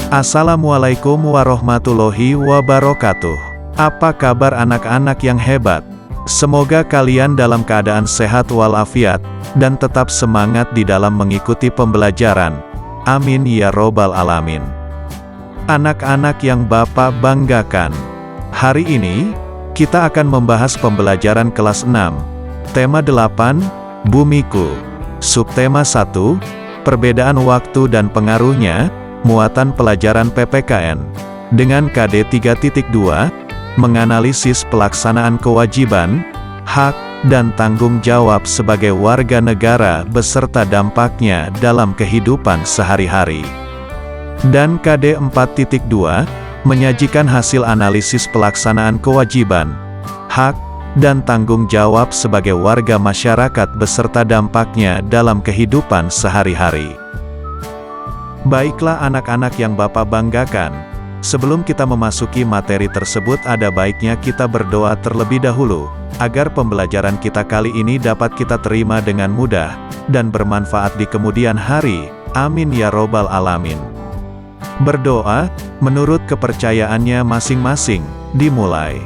Assalamualaikum warahmatullahi wabarakatuh. Apa kabar anak-anak yang hebat? Semoga kalian dalam keadaan sehat walafiat, dan tetap semangat di dalam mengikuti pembelajaran. Amin ya robbal alamin. Anak-anak yang Bapak banggakan, hari ini, kita akan membahas pembelajaran kelas 6. Tema 8, Bumiku. Subtema 1, Perbedaan waktu dan pengaruhnya, muatan pelajaran PPKN. Dengan KD 3.2, menganalisis pelaksanaan kewajiban, hak, dan tanggung jawab sebagai warga negara beserta dampaknya dalam kehidupan sehari-hari. Dan KD 4.2, menyajikan hasil analisis pelaksanaan kewajiban, hak, dan tanggung jawab sebagai warga masyarakat beserta dampaknya dalam kehidupan sehari-hari. Baiklah anak-anak yang Bapak banggakan, sebelum kita memasuki materi tersebut ada baiknya kita berdoa terlebih dahulu, agar pembelajaran kita kali ini dapat kita terima dengan mudah, dan bermanfaat di kemudian hari. Amin ya robbal alamin. Berdoa, menurut kepercayaannya masing-masing, dimulai.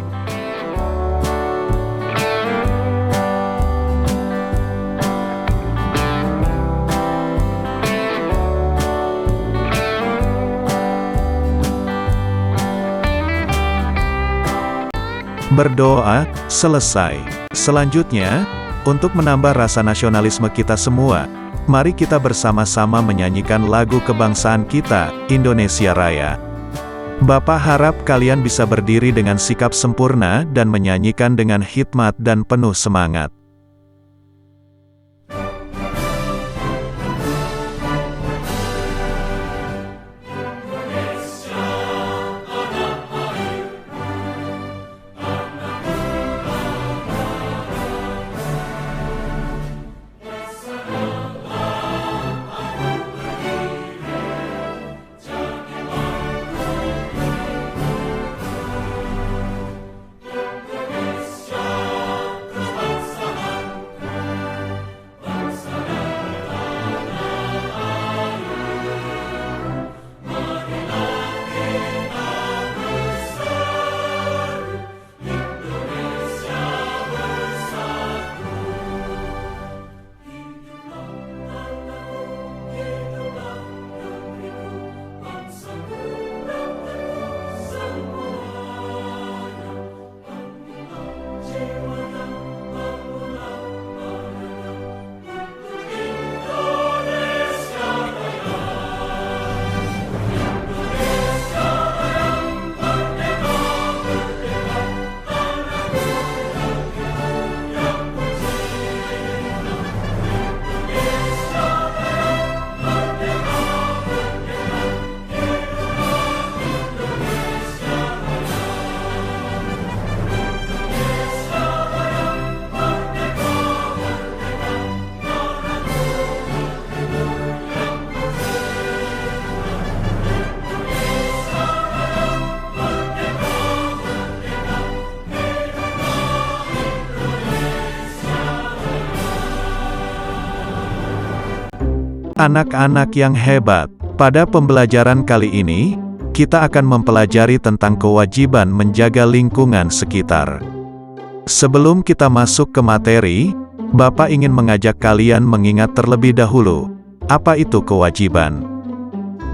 Berdoa, selesai. Selanjutnya, untuk menambah rasa nasionalisme kita semua, mari kita bersama-sama menyanyikan lagu kebangsaan kita, Indonesia Raya. Bapak harap kalian bisa berdiri dengan sikap sempurna dan menyanyikan dengan hikmat dan penuh semangat. Anak-anak yang hebat, pada pembelajaran kali ini, kita akan mempelajari tentang kewajiban menjaga lingkungan sekitar. Sebelum kita masuk ke materi, Bapak ingin mengajak kalian mengingat terlebih dahulu, apa itu kewajiban?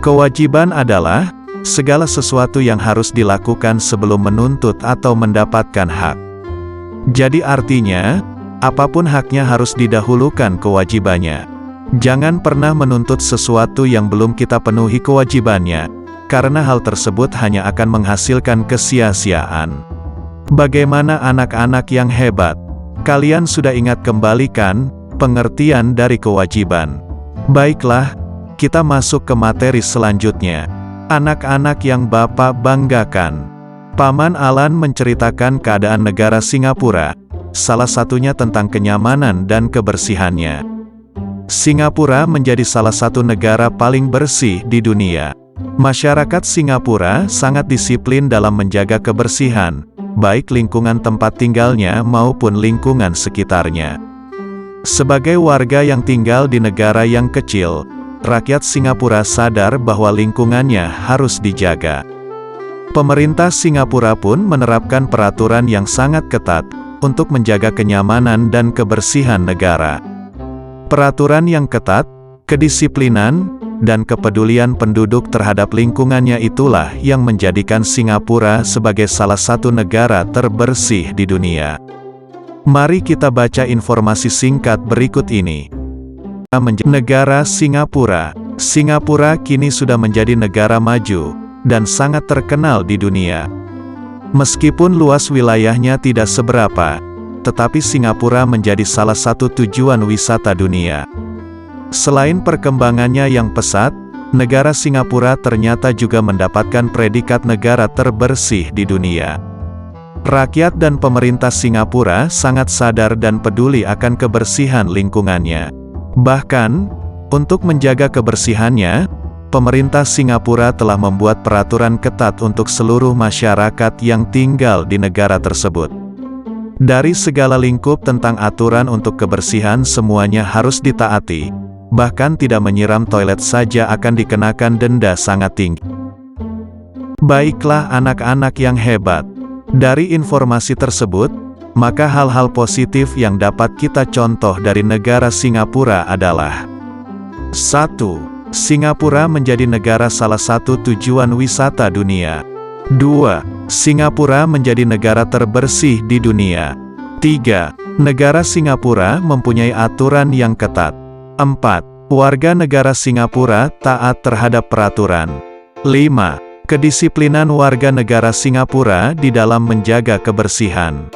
Kewajiban adalah segala sesuatu yang harus dilakukan sebelum menuntut atau mendapatkan hak. Jadi artinya, apapun haknya harus didahulukan kewajibannya. Jangan pernah menuntut sesuatu yang belum kita penuhi kewajibannya, karena hal tersebut hanya akan menghasilkan kesia-siaan. Bagaimana anak-anak yang hebat? Kalian sudah ingat kembali kan, pengertian dari kewajiban? Baiklah, kita masuk ke materi selanjutnya. Anak-anak yang Bapak banggakan, Paman Alan menceritakan keadaan negara Singapura, salah satunya tentang kenyamanan dan kebersihannya. Singapura menjadi salah satu negara paling bersih di dunia. Masyarakat Singapura sangat disiplin dalam menjaga kebersihan, baik lingkungan tempat tinggalnya maupun lingkungan sekitarnya. Sebagai warga yang tinggal di negara yang kecil, rakyat Singapura sadar bahwa lingkungannya harus dijaga. Pemerintah Singapura pun menerapkan peraturan yang sangat ketat untuk menjaga kenyamanan dan kebersihan negara. Peraturan yang ketat, kedisiplinan, dan kepedulian penduduk terhadap lingkungannya itulah yang menjadikan Singapura sebagai salah satu negara terbersih di dunia. Mari kita baca informasi singkat berikut ini. Negara Singapura. Singapura kini sudah menjadi negara maju dan sangat terkenal di dunia. Meskipun luas wilayahnya tidak seberapa, tetapi Singapura menjadi salah satu tujuan wisata dunia. Selain perkembangannya yang pesat, negara Singapura ternyata juga mendapatkan predikat negara terbersih di dunia. Rakyat dan pemerintah Singapura sangat sadar dan peduli akan kebersihan lingkungannya. Bahkan, untuk menjaga kebersihannya, pemerintah Singapura telah membuat peraturan ketat untuk seluruh masyarakat yang tinggal di negara tersebut. Dari segala lingkup tentang aturan untuk kebersihan semuanya harus ditaati. Bahkan tidak menyiram toilet saja akan dikenakan denda sangat tinggi. Baiklah anak-anak yang hebat. Dari informasi tersebut, maka hal-hal positif yang dapat kita contoh dari negara Singapura adalah 1. Singapura menjadi negara salah satu tujuan wisata dunia. 2. Singapura menjadi negara terbersih di dunia. 3. Negara Singapura mempunyai aturan yang ketat. 4. Warga negara Singapura taat terhadap peraturan. 5. Kedisiplinan warga negara Singapura di dalam menjaga kebersihan.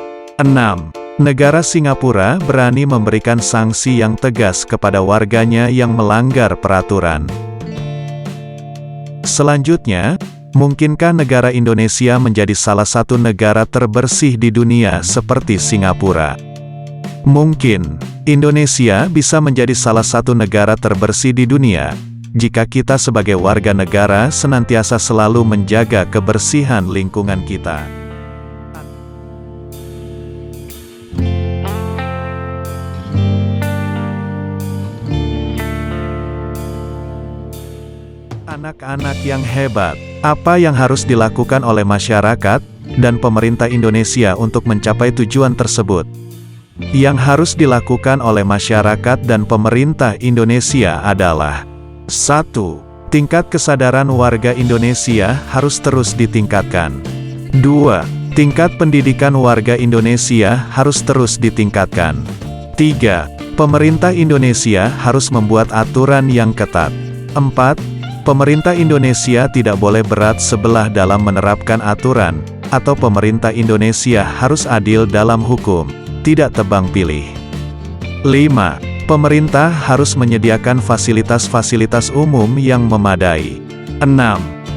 6. Negara Singapura berani memberikan sanksi yang tegas kepada warganya yang melanggar peraturan. Selanjutnya, mungkinkah negara Indonesia menjadi salah satu negara terbersih di dunia seperti Singapura? Mungkin, Indonesia bisa menjadi salah satu negara terbersih di dunia, jika kita sebagai warga negara senantiasa selalu menjaga kebersihan lingkungan kita. Anak-anak yang hebat, apa yang harus dilakukan oleh masyarakat dan pemerintah Indonesia untuk mencapai tujuan tersebut? Yang harus dilakukan oleh masyarakat dan pemerintah Indonesia adalah 1. Tingkat kesadaran warga Indonesia harus terus ditingkatkan. 2. Tingkat pendidikan warga Indonesia harus terus ditingkatkan. 3. Pemerintah Indonesia harus membuat aturan yang ketat. 4. Pemerintah Indonesia tidak boleh berat sebelah dalam menerapkan aturan, atau pemerintah Indonesia harus adil dalam hukum, tidak tebang pilih. 5. Pemerintah harus menyediakan fasilitas-fasilitas umum yang memadai. 6.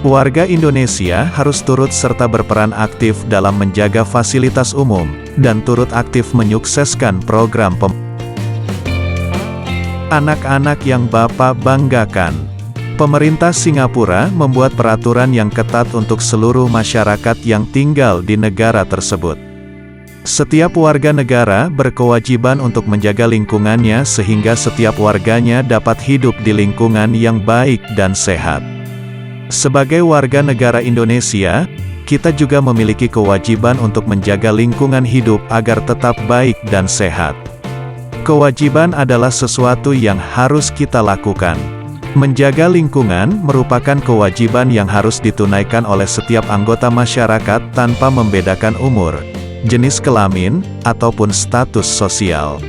Warga Indonesia harus turut serta berperan aktif dalam menjaga fasilitas umum, dan turut aktif menyukseskan program anak-anak yang Bapak banggakan. Pemerintah Singapura membuat peraturan yang ketat untuk seluruh masyarakat yang tinggal di negara tersebut. Setiap warga negara berkewajiban untuk menjaga lingkungannya sehingga setiap warganya dapat hidup di lingkungan yang baik dan sehat. Sebagai warga negara Indonesia, kita juga memiliki kewajiban untuk menjaga lingkungan hidup agar tetap baik dan sehat. Kewajiban adalah sesuatu yang harus kita lakukan. Menjaga lingkungan merupakan kewajiban yang harus ditunaikan oleh setiap anggota masyarakat tanpa membedakan umur, jenis kelamin, ataupun status sosial.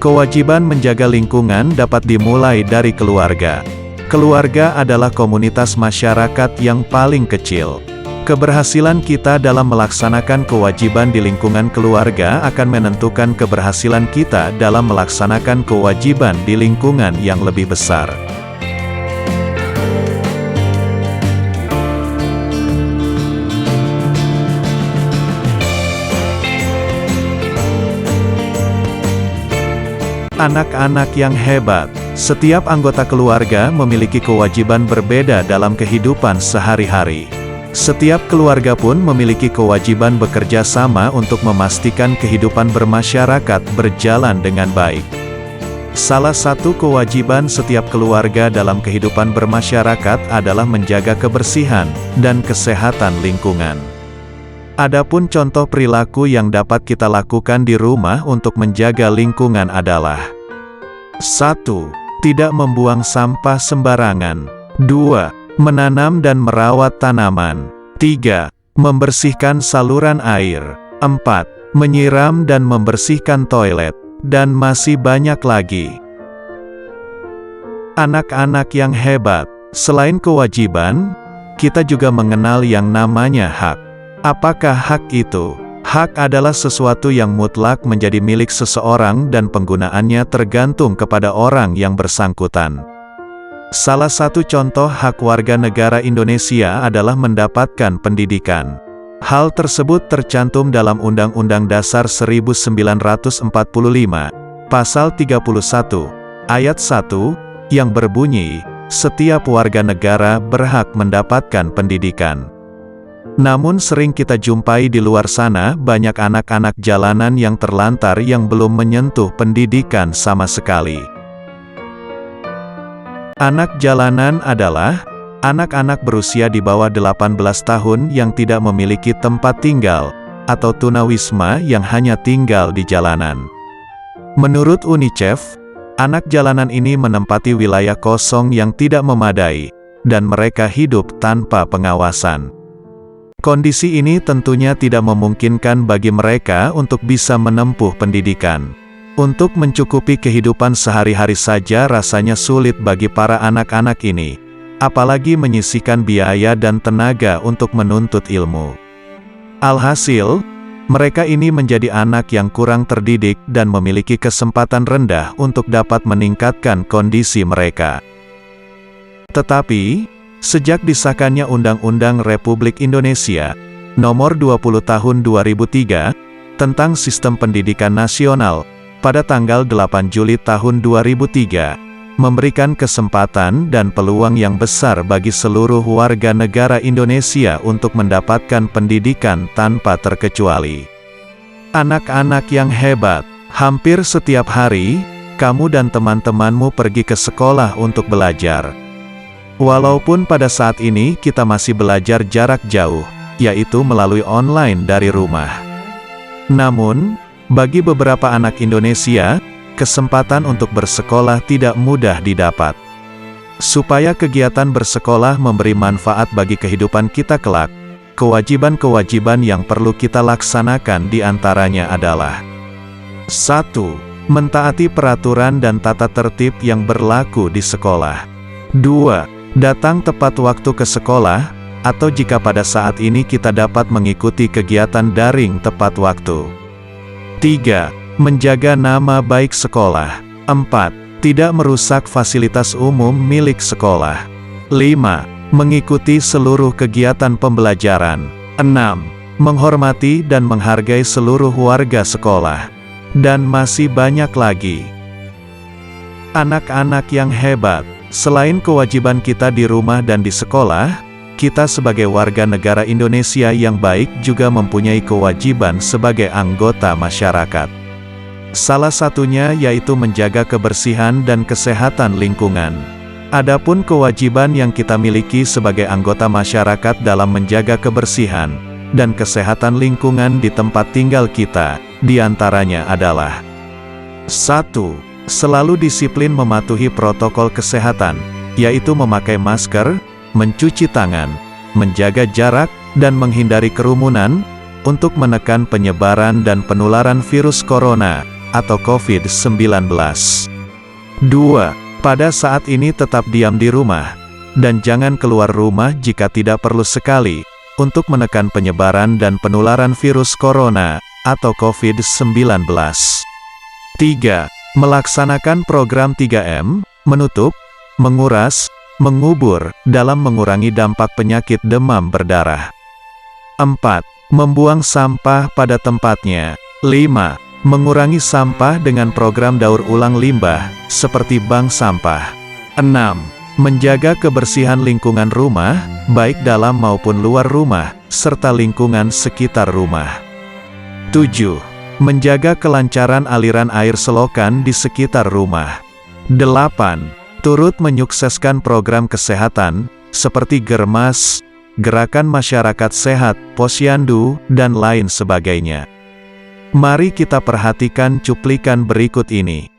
Kewajiban menjaga lingkungan dapat dimulai dari keluarga. Keluarga adalah komunitas masyarakat yang paling kecil. Keberhasilan kita dalam melaksanakan kewajiban di lingkungan keluarga akan menentukan keberhasilan kita dalam melaksanakan kewajiban di lingkungan yang lebih besar. Anak-anak yang hebat, setiap anggota keluarga memiliki kewajiban berbeda dalam kehidupan sehari-hari. Setiap keluarga pun memiliki kewajiban bekerja sama untuk memastikan kehidupan bermasyarakat berjalan dengan baik. Salah satu kewajiban setiap keluarga dalam kehidupan bermasyarakat adalah menjaga kebersihan dan kesehatan lingkungan. Adapun contoh perilaku yang dapat kita lakukan di rumah untuk menjaga lingkungan adalah 1. Tidak membuang sampah sembarangan. 2. Menanam dan merawat tanaman. 3. Membersihkan saluran air. 4. Menyiram dan membersihkan toilet. Dan masih banyak lagi. Anak-anak yang hebat. Selain kewajiban, kita juga mengenal yang namanya hak. Apakah hak itu? Hak adalah sesuatu yang mutlak menjadi milik seseorang dan penggunaannya tergantung kepada orang yang bersangkutan. Salah satu contoh hak warga negara Indonesia adalah mendapatkan pendidikan. Hal tersebut tercantum dalam Undang-Undang Dasar 1945, Pasal 31, Ayat 1, yang berbunyi, setiap warga negara berhak mendapatkan pendidikan. Namun sering kita jumpai di luar sana banyak anak-anak jalanan yang terlantar yang belum menyentuh pendidikan sama sekali. Anak jalanan adalah anak-anak berusia di bawah 18 tahun yang tidak memiliki tempat tinggal, atau tunawisma yang hanya tinggal di jalanan. Menurut UNICEF, anak jalanan ini menempati wilayah kosong yang tidak memadai, dan mereka hidup tanpa pengawasan. Kondisi ini tentunya tidak memungkinkan bagi mereka untuk bisa menempuh pendidikan. Untuk mencukupi kehidupan sehari-hari saja rasanya sulit bagi para anak-anak ini, apalagi menyisihkan biaya dan tenaga untuk menuntut ilmu. Alhasil, mereka ini menjadi anak yang kurang terdidik dan memiliki kesempatan rendah untuk dapat meningkatkan kondisi mereka. Tetapi, sejak disahkannya Undang-Undang Republik Indonesia Nomor 20 Tahun 2003 tentang Sistem Pendidikan Nasional pada tanggal 8 Juli tahun 2003, memberikan kesempatan dan peluang yang besar bagi seluruh warga negara Indonesia untuk mendapatkan pendidikan tanpa terkecuali. Anak-anak yang hebat, hampir setiap hari, kamu dan teman-temanmu pergi ke sekolah untuk belajar. Walaupun pada saat ini kita masih belajar jarak jauh, yaitu melalui online dari rumah. Namun, bagi beberapa anak Indonesia, kesempatan untuk bersekolah tidak mudah didapat. Supaya kegiatan bersekolah memberi manfaat bagi kehidupan kita kelak, kewajiban-kewajiban yang perlu kita laksanakan diantaranya adalah 1. Mentaati peraturan dan tata tertib yang berlaku di sekolah. 2. Datang tepat waktu ke sekolah, atau jika pada saat ini kita dapat mengikuti kegiatan daring tepat waktu. 3. Menjaga nama baik sekolah. 4. Tidak merusak fasilitas umum milik sekolah. 5. Mengikuti seluruh kegiatan pembelajaran. 6. Menghormati dan menghargai seluruh warga sekolah. Dan masih banyak lagi. Anak-anak yang hebat, selain kewajiban kita di rumah dan di sekolah, kita sebagai warga negara Indonesia yang baik juga mempunyai kewajiban sebagai anggota masyarakat. Salah satunya yaitu menjaga kebersihan dan kesehatan lingkungan. Adapun kewajiban yang kita miliki sebagai anggota masyarakat dalam menjaga kebersihan dan kesehatan lingkungan di tempat tinggal kita, diantaranya adalah 1. Selalu disiplin mematuhi protokol kesehatan, yaitu memakai masker, mencuci tangan, menjaga jarak, dan menghindari kerumunan, untuk menekan penyebaran dan penularan virus corona, atau COVID-19. 2. Pada saat ini tetap diam di rumah, dan jangan keluar rumah jika tidak perlu sekali, untuk menekan penyebaran dan penularan virus corona, atau COVID-19. 3. Melaksanakan program 3M, menutup, menguras, mengubur, dalam mengurangi dampak penyakit demam berdarah. 4. Membuang sampah pada tempatnya. 5. Mengurangi sampah dengan program daur ulang limbah, seperti bank sampah. 6. Menjaga kebersihan lingkungan rumah, baik dalam maupun luar rumah, serta lingkungan sekitar rumah. 7. Menjaga kelancaran aliran air selokan di sekitar rumah. 8. Turut menyukseskan program kesehatan, seperti Germas, Gerakan Masyarakat Sehat, Posyandu, dan lain sebagainya. Mari kita perhatikan cuplikan berikut ini.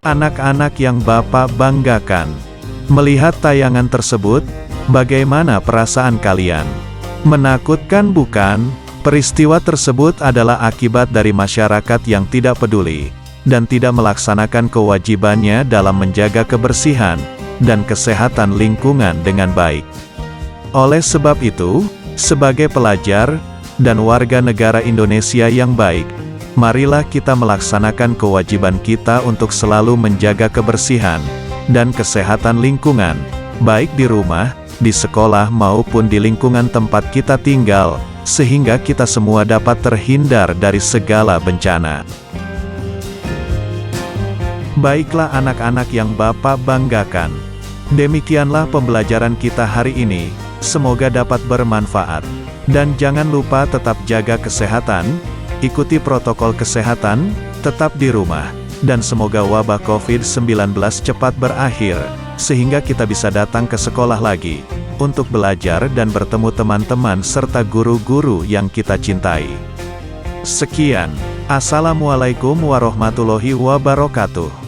Anak-anak yang Bapak banggakan. Melihat tayangan tersebut, bagaimana perasaan kalian? Menakutkan bukan? Peristiwa tersebut adalah akibat dari masyarakat yang tidak peduli, dan tidak melaksanakan kewajibannya dalam menjaga kebersihan, dan kesehatan lingkungan dengan baik. Oleh sebab itu, sebagai pelajar, dan warga negara Indonesia yang baik, marilah kita melaksanakan kewajiban kita untuk selalu menjaga kebersihan dan kesehatan lingkungan, baik di rumah, di sekolah maupun di lingkungan tempat kita tinggal, sehingga kita semua dapat terhindar dari segala bencana. Baiklah anak-anak yang Bapak banggakan. Demikianlah pembelajaran kita hari ini, semoga dapat bermanfaat. Dan jangan lupa tetap jaga kesehatan, ikuti protokol kesehatan, tetap di rumah, dan semoga wabah COVID-19 cepat berakhir, sehingga kita bisa datang ke sekolah lagi, untuk belajar dan bertemu teman-teman serta guru-guru yang kita cintai. Sekian, Assalamualaikum warahmatullahi wabarakatuh.